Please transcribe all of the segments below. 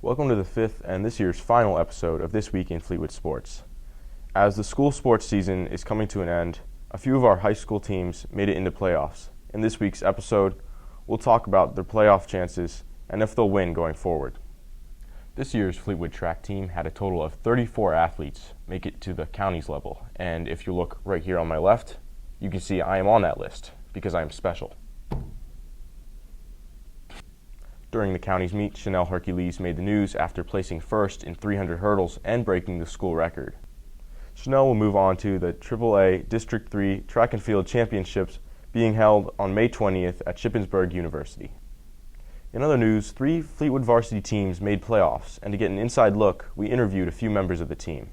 Welcome to the fifth and this year's final episode of This Week in Fleetwood Sports. As the school sports season is coming to an end, a few of our high school teams made it into playoffs. In this week's episode, we'll talk about their playoff chances and if they'll win going forward. This year's Fleetwood track team had a total of 34 athletes make it to the county's level, and if you look right here on my left, you can see I am on that list because I am special. During the county's meet, Chanel Hercules made the news after placing first in 300 hurdles and breaking the school record. Chanel will move on to the AAA District 3 Track and Field Championships being held on May 20th at Shippensburg University. In other news, 3 Fleetwood varsity teams made playoffs, and to get an inside look, we interviewed a few members of the team.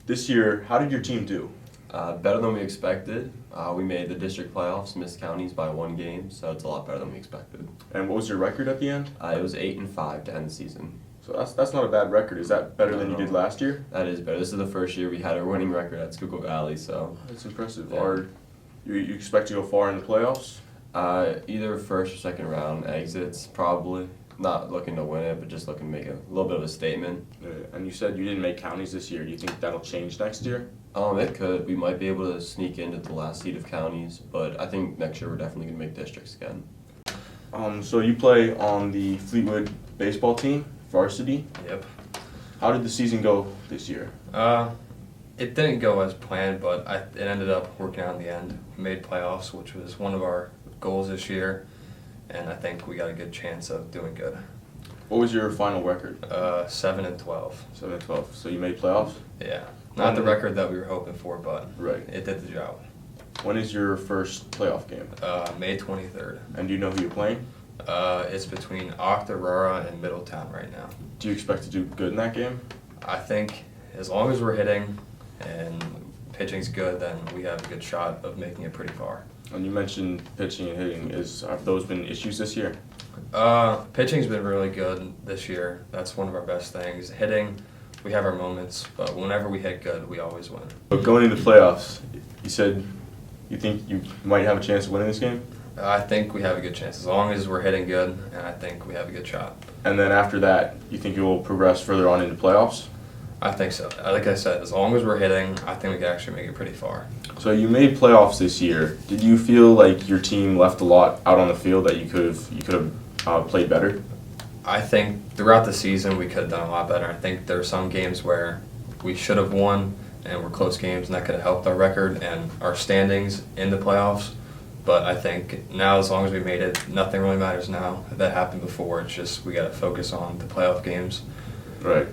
This year, how did your team do? Better than we expected. We made the district playoffs, missed counties by 1 game, so it's a lot better than we expected. And what was your record at the end? It was 8-5 to end the season. So that's not a bad record. Is that better than you did last year? That is better. This is the first year we had a winning record at Schuylkill Valley, so that's impressive. Yeah. Are you expect to go far in the playoffs? Either first or second round exits, probably. Not looking to win it, but just looking to make a little bit of a statement. And you said you didn't make counties this year. Do you think that'll change next year? It could. We might be able to sneak into the last seed of counties, but I think next year we're definitely going to make districts again. So you play on the Fleetwood baseball team, varsity. Yep. How did the season go this year? It didn't go as planned, but it ended up working out in the end. We made playoffs, which was one of our goals this year, and I think we got a good chance of doing good. What was your final record? 7-12. 7-12. So you made playoffs? Yeah. Not the record that we were hoping for, but right. It did the job. When is your first playoff game? May 23rd. And do you know who you're playing? It's between Octorara and Middletown right now. Do you expect to do good in that game? I think as long as we're hitting and pitching's good, then we have a good shot of making it pretty far. And you mentioned pitching and hitting. Have those been issues this year? Pitching's been really good this year. That's one of our best things. Hitting, we have our moments, but whenever we hit good, we always win. But going into playoffs, you said you think you might have a chance of winning this game? I think we have a good chance as long as we're hitting good, and I think we have a good shot. And then after that, you think you will progress further on into playoffs? I think so. Like I said, as long as we're hitting, I think we can actually make it pretty far. So you made playoffs this year. Did you feel like your team left a lot out on the field that you could have played better? I think throughout the season we could have done a lot better. I think there were some games where we should have won and were close games, and that could have helped our record and our standings in the playoffs. But I think now, as long as we made it, nothing really matters now. That happened before. It's just we got to focus on the playoff games. Right.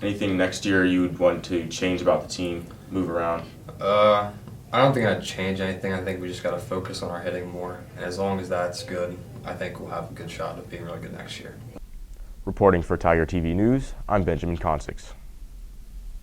Anything next year you'd want to change about the team, move around? I don't think I'd change anything. I think we just got to focus on our hitting more. And as long as that's good, I think we'll have a good shot of being really good next year. Reporting for Tiger TV News, I'm Benjamin Consix.